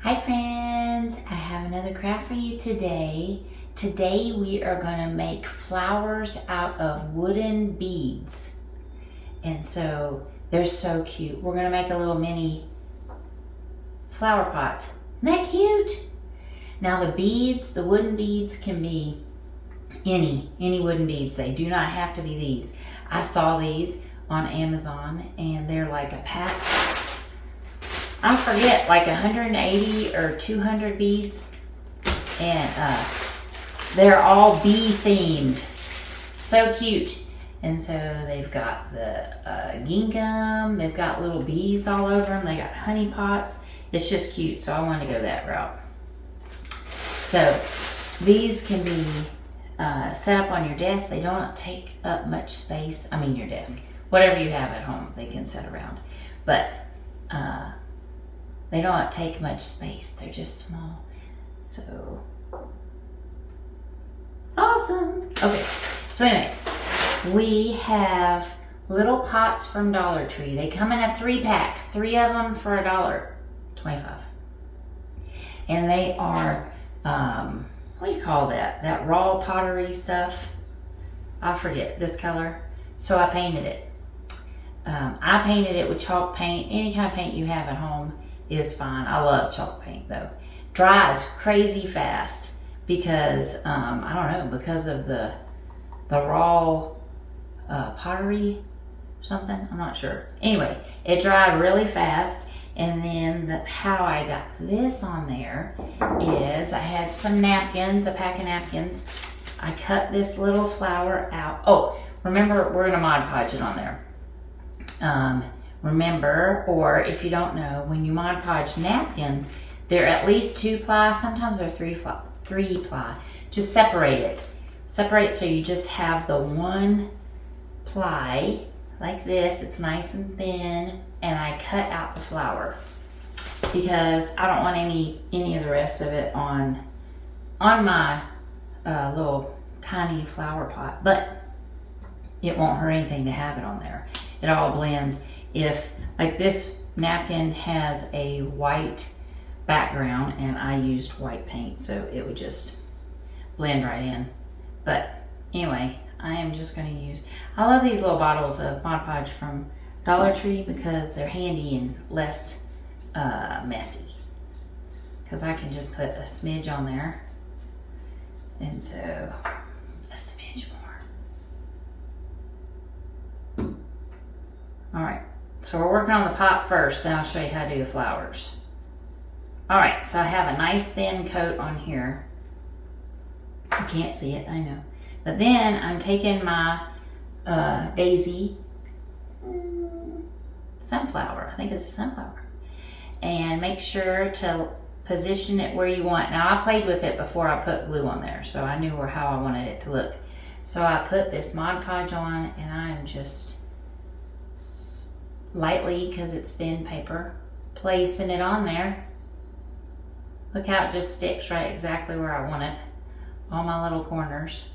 Hi friends, I have another craft for you today. Today we are going to make flowers out of wooden beads. And so they're so cute. We're going to make a little mini flower pot. Isn't that cute? Now the beads, the wooden beads can be any wooden beads. They do not have to be these. I saw these on Amazon and they're like a pack. I forget, like 180 or 200 beads, and they're all bee themed. So cute. And so they've got the gingham, they've got little bees all over them, they got honey pots. It's just cute, so I wanted to go that route. So these can be set up on your desk. They don't take up much space. I mean your desk. Whatever you have at home, they can set around. But they don't take much space. They're just small. So, it's awesome. Okay, so anyway, we have little pots from Dollar Tree. They come in a 3-pack, 3 of them for $1.25. And they are, what do you call that? That raw pottery stuff. I forget, this color. So I painted it. I painted it with chalk paint. Any kind of paint you have at home is fine. I love chalk paint though. Dries crazy fast because I don't know, because of the raw pottery or something. I'm not sure. Anyway, it dried really fast, and then how I got this on there is I had some napkins, a pack of napkins. I cut this little flower out. Oh, remember, we're gonna Mod Podge it on there. Remember, or if you don't know, when you Mod Podge napkins, they're at least 2-ply, sometimes they're 3-ply. Just separate it. Separate so you just have the 1-ply like this. It's nice and thin, and I cut out the flower because I don't want any of the rest of it on my little tiny flower pot, but it won't hurt anything to have it on there. It all blends. If, like this napkin has a white background and I used white paint, so it would just blend right in. But anyway, I am just going to use, I love these little bottles of Mod Podge from Dollar Tree because they're handy and less messy. Because I can just put a smidge on there. And so, a smidge more. All right. So we're working on the pot first, then I'll show you how to do the flowers. All right, so I have a nice thin coat on here. You can't see it, I know. But then I'm taking my daisy sunflower, I think it's a sunflower, and make sure to position it where you want. Now I played with it before I put glue on there, so I knew how I wanted it to look. So I put this Mod Podge on, and I am just lightly, because it's thin paper, placing it on there. Look how it just sticks right exactly where I want it, all my little corners.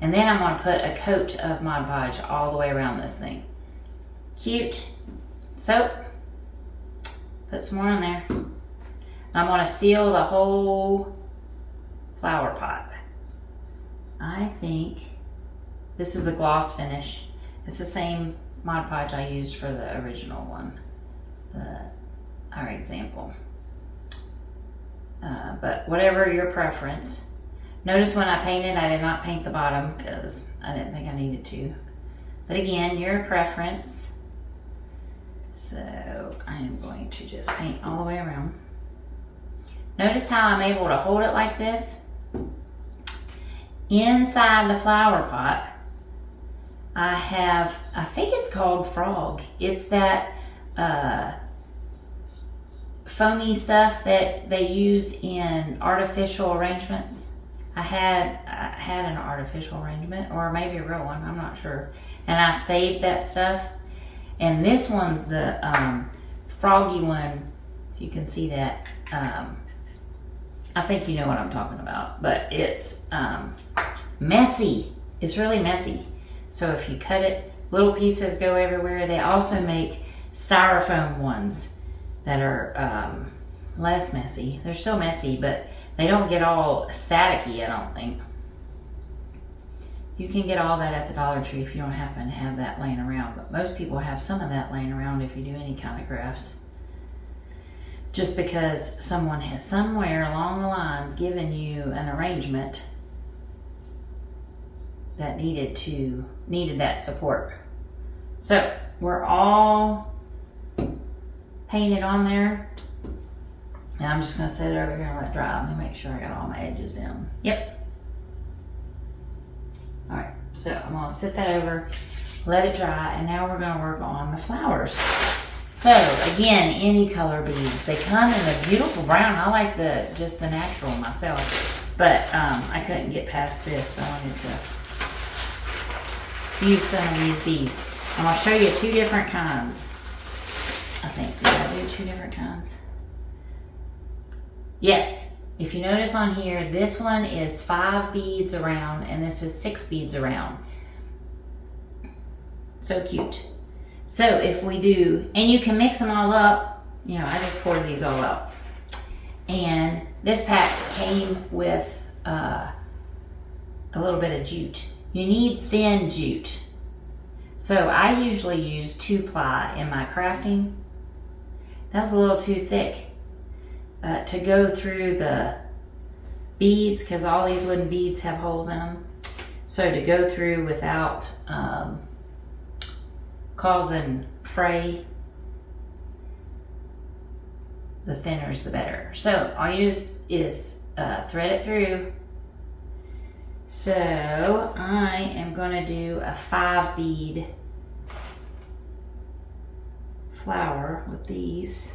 And then I'm going to put a coat of Mod Podge all the way around this thing. Cute. So, put some more on there. I'm going to seal the whole flower pot. I think this is a gloss finish. It's the same Mod Podge I used for the original one, our example. But whatever your preference. Notice when I painted, I did not paint the bottom because I didn't think I needed to. But again, your preference. So I am going to just paint all the way around. Notice how I'm able to hold it like this. Inside the flower pot, I have, I think it's called Frog. It's that foamy stuff that they use in artificial arrangements. I had an artificial arrangement, or maybe a real one, I'm not sure. And I saved that stuff. And this one's the froggy one, if you can see that. I think you know what I'm talking about, but it's messy. It's really messy. So if you cut it, little pieces go everywhere. They also make styrofoam ones that are less messy. They're still messy, but they don't get all staticky, I don't think. You can get all that at the Dollar Tree if you don't happen to have that laying around, but most people have some of that laying around if you do any kind of crafts. Just because someone has somewhere along the lines given you an arrangement that needed that support. So we're all painted on there. And I'm just gonna set it over here and let it dry. Let me make sure I got all my edges down. Yep. All right, so I'm gonna sit that over, let it dry, and now we're gonna work on the flowers. So again, any color beads. They come in a beautiful brown. I like just the natural myself, but I couldn't get past this. I wanted to use some of these beads. I'm gonna show you two different kinds. I think, did I do two different kinds? Yes, if you notice on here, this one is 5 beads around and this is 6 beads around. So cute. So if we do, and you can mix them all up, you know, I just poured these all out. And this pack came with a little bit of jute. You need thin jute. So I usually use 2-ply in my crafting. That was a little too thick to go through the beads, because all these wooden beads have holes in them. So to go through without causing fray, the thinner's the better. So all you do is thread it through. So I am going to do a 5 bead flower with these.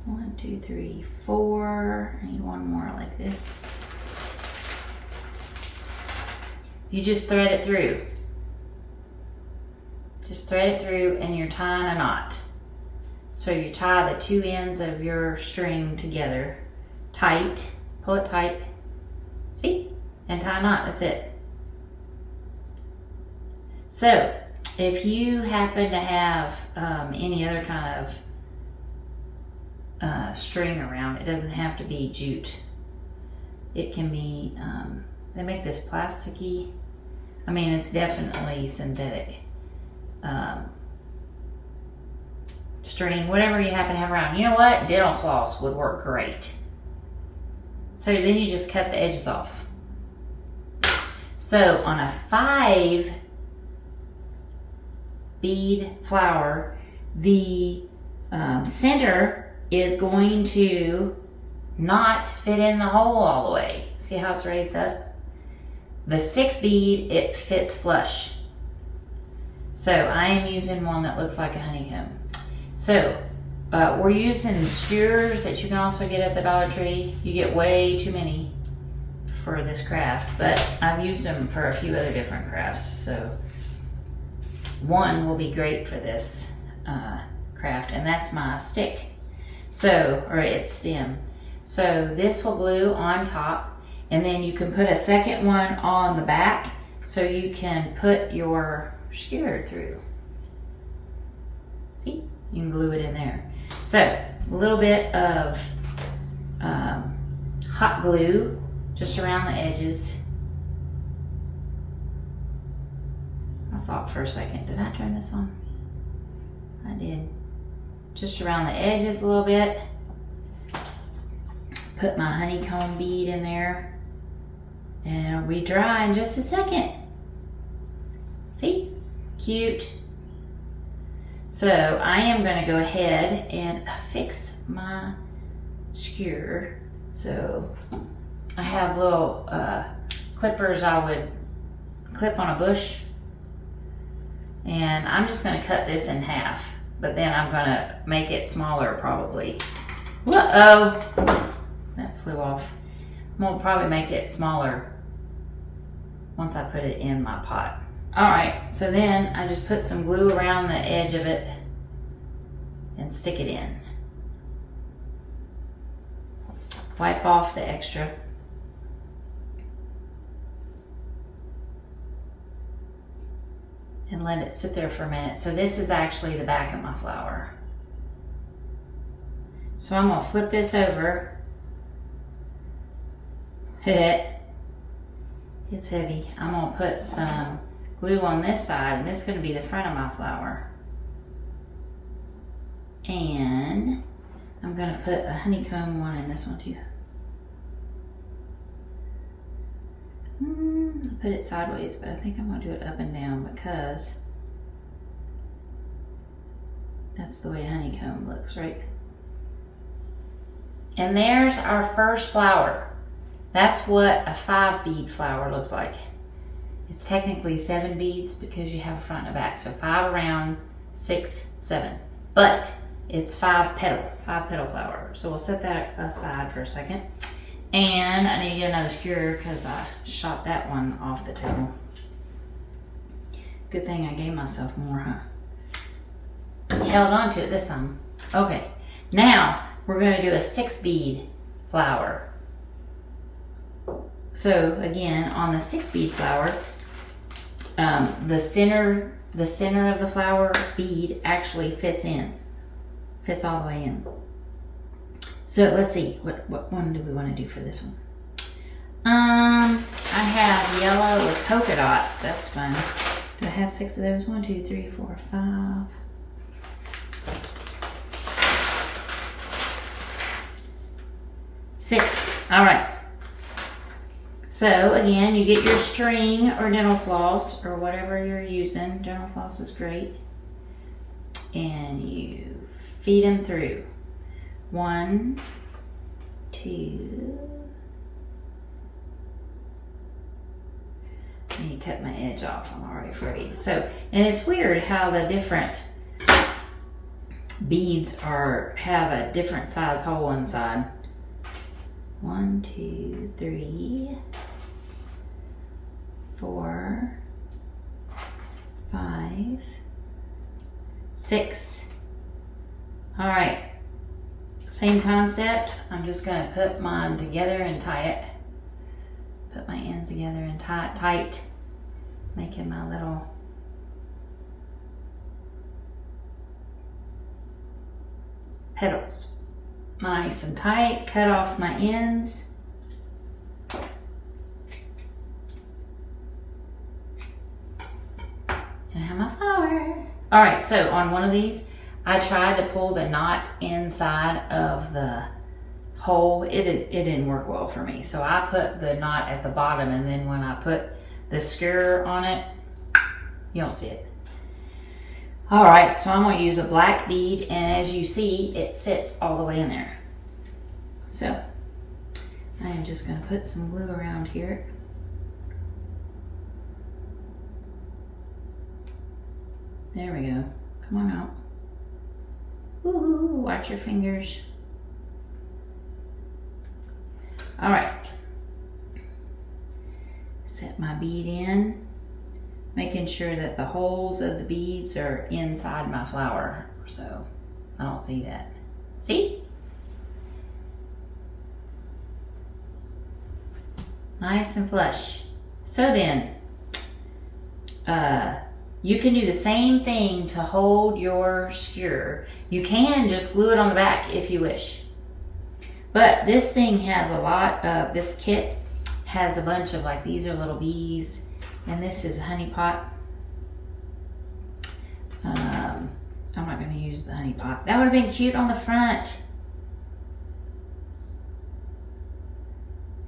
1, 2, 3, 4. I need one more like this. You just thread it through. Just thread it through and you're tying a knot. So you tie the 2 ends of your string together tight, pull it tight, see? And tie a knot, that's it. So if you happen to have any other kind of string around, it doesn't have to be jute. It can be, they make this plasticky, I mean it's definitely synthetic string, whatever you happen to have around. You know what? Dental floss would work great. So then you just cut the edges off. So on a 5 bead flower, the center is going to not fit in the hole all the way. See how it's raised up? The 6 bead, it fits flush. So I am using one that looks like a honeycomb. So we're using skewers that you can also get at the Dollar Tree. You get way too many for this craft, but I've used them for a few other different crafts. So one will be great for this craft, and that's my stick. So, or its stem. So this will glue on top, and then you can put a second one on the back so you can put your skewer through. See? You can glue it in there. So a little bit of hot glue just around the edges. I thought for a second, did I turn this on? I did. Just around the edges a little bit. Put my honeycomb bead in there, and it'll be dry in just a second. See? Cute. So I am going to go ahead and affix my skewer. So I have little clippers I would clip on a bush, and I'm just going to cut this in half, but then I'm going to make it smaller probably. Uh-oh, that flew off. I'm going to probably make it smaller once I put it in my pot. Alright, so then I just put some glue around the edge of it and stick it in. Wipe off the extra. And let it sit there for a minute. So this is actually the back of my flower. So I'm gonna flip this over. It's heavy. I'm gonna put some glue on this side, and this is gonna be the front of my flower. And I'm gonna put a honeycomb one in this one too. I put it sideways, but I think I'm gonna do it up and down because that's the way a honeycomb looks, right? And there's our first flower. That's what a 5 bead flower looks like. It's technically 7 beads because you have a front and a back. So 5 around, 6, 7. But it's 5 petal flower. So we'll set that aside for a second. And I need to get another skewer because I shot that one off the table. Good thing I gave myself more, huh? Held on to it this time. Okay, now we're gonna do a 6 bead flower. So again, on the 6 bead flower, the center of the flower bead actually fits all the way in. So let's see, what one do we want to do for this one? I have yellow with polka dots. That's fun. Do I have 6 of those? 1, 2, 3, 4, 5. 6. All right. So again, you get your string or dental floss or whatever you're using. Dental floss is great. And you feed them through. 1, 2. And you cut my edge off. I'm already afraid. So, and it's weird how the different beads have a different size hole inside. 1, 2, 3, 4, 5, 6. All right. Same concept. I'm just going to put mine together and tie it. Put my ends together and tie it tight, making my little petals nice and tight. Cut off my ends. And I have my flower. All right, so on one of these, I tried to pull the knot inside of the hole. It didn't work well for me. So I put the knot at the bottom, and then when I put the skewer on it, you don't see it. All right, so I'm going to use a black bead, and as you see, it sits all the way in there. So I am just going to put some glue around here. There we go. Come on out. Ooh, watch your fingers. All right. Set my bead in, making sure that the holes of the beads are inside my flower. So I don't see that. See? Nice and flush. So then, you can do the same thing to hold your skewer. You can just glue it on the back if you wish. But this thing has a lot of, this kit has a bunch of, like, these are little bees, and this is a honey pot. I'm not going to use the honey pot. That would have been cute on the front.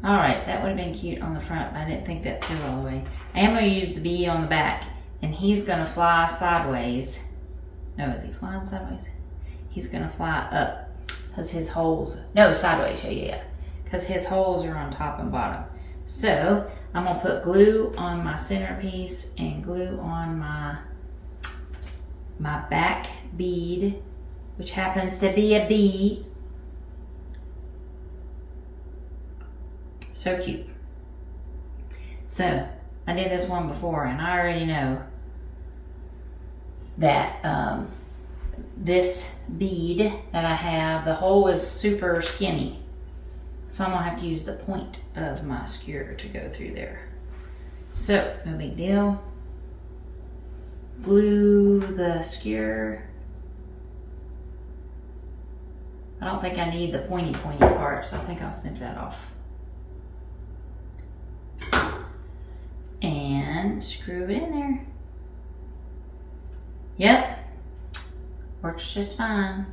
All right, that would have been cute on the front, but I didn't think that through all the way. I am going to use the bee on the back, and he's going to fly sideways. No, is he flying sideways? He's going to fly up because his holes, no, sideways, yeah. Because his holes are on top and bottom. So I'm going to put glue on my centerpiece and glue on my back bead, which happens to be a bee. So cute. So I did this one before, and I already know that this bead that I have, the hole is super skinny. So I'm gonna have to use the point of my skewer to go through there. So no big deal. Glue the skewer I don't think I need the pointy part, so I think I'll snip that off. And screw it in there. Yep, works just fine.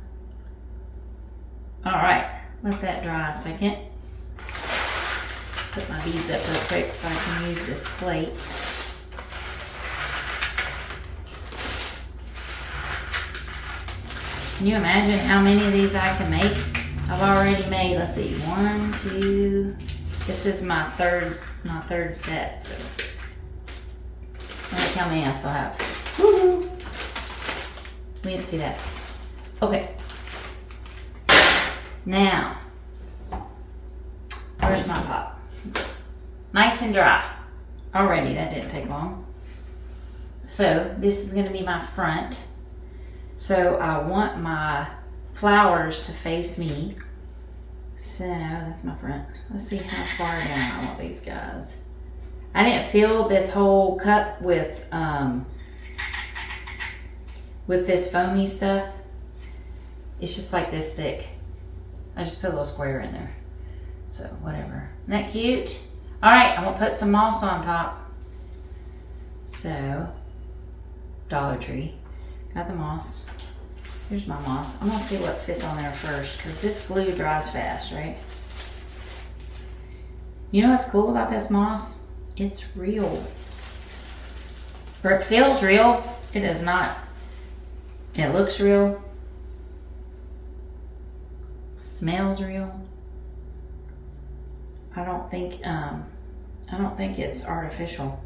All right, let that dry a second. Put my beads up real quick so I can use this plate. Can you imagine how many of these I can make? I've already made, let's see, 1, 2, this is my third set, so look how many I still have. Woohoo! We didn't see that. Okay. Now, where's my pot? Nice and dry. Already, that didn't take long. So this is gonna be my front. So I want my flowers to face me. So that's my front. Let's see how far down I want these guys. I didn't fill this whole cup with this foamy stuff. It's just like this thick. I just put a little square in there. So whatever. Isn't that cute? All right, I'm gonna put some moss on top. So, Dollar Tree. Got the moss. Here's my moss. I'm gonna see what fits on there first because this glue dries fast, right? You know what's cool about this moss? It's real. Or it feels real. It is not. It looks real. Smells real. I don't think it's artificial.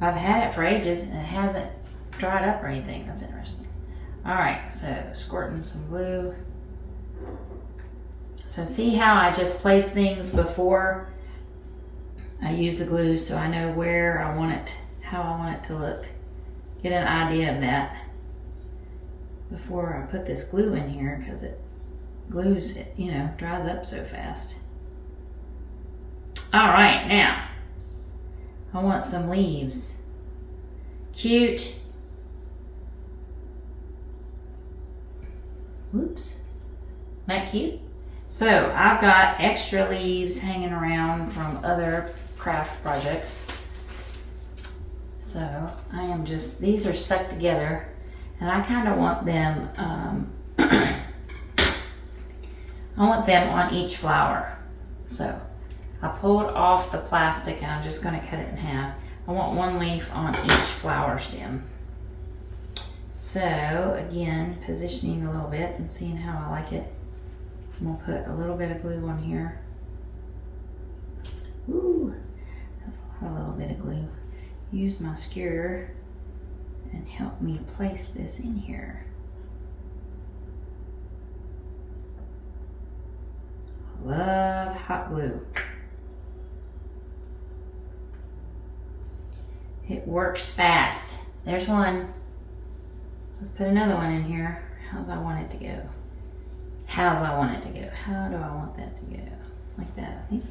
I've had it for ages and it hasn't dried up or anything. That's interesting. All right, so squirting some glue. So see how I just place things before I use the glue so I know where I want it, how I want it to look. Get an idea of that before I put this glue in here because it glues, it, you know, dries up so fast. All right, now I want some leaves. Cute. Whoops. Isn't that cute? So I've got extra leaves hanging around from other craft projects. So I am just, these are stuck together and I kind of want them, I want them on each flower. So I pulled off the plastic and I'm just going to cut it in half. I want one leaf on each flower stem. So again, positioning a little bit and seeing how I like it. I'm gonna put a little bit of glue on here. Ooh, that's a little bit of glue. Use my skewer and help me place this in here. I love hot glue. It works fast. There's one. Let's put another one in here. How's I want it to go? How's I want it to go? How do I want that to go? Like that, I think.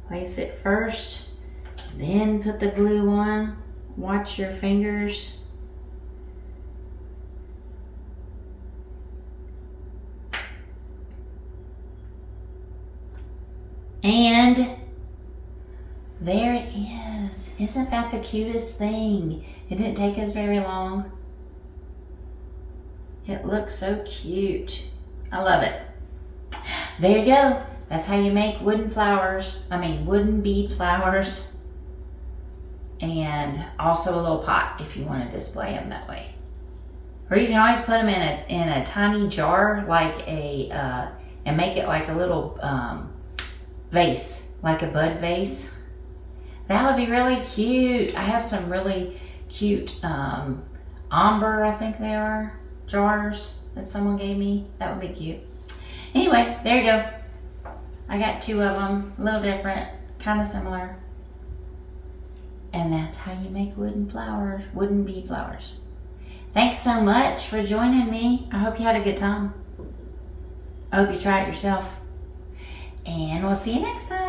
Place it first, then put the glue on. Watch your fingers. And there it is. Isn't that the cutest thing? It didn't take us very long. It looks so cute. I love it. There you go. That's how you make wooden flowers. I mean, wooden bead flowers. And also a little pot if you want to display them that way. Or you can always put them in a tiny jar, like a, and make it like a little vase, like a bud vase. That would be really cute. I have some really cute ombre, I think they are, jars that someone gave me. That would be cute. Anyway, there you go. I got 2 of them, a little different, kind of similar. And that's how you make wooden flowers, wooden bead flowers. Thanks so much for joining me. I hope you had a good time. I hope you try it yourself. And we'll see you next time.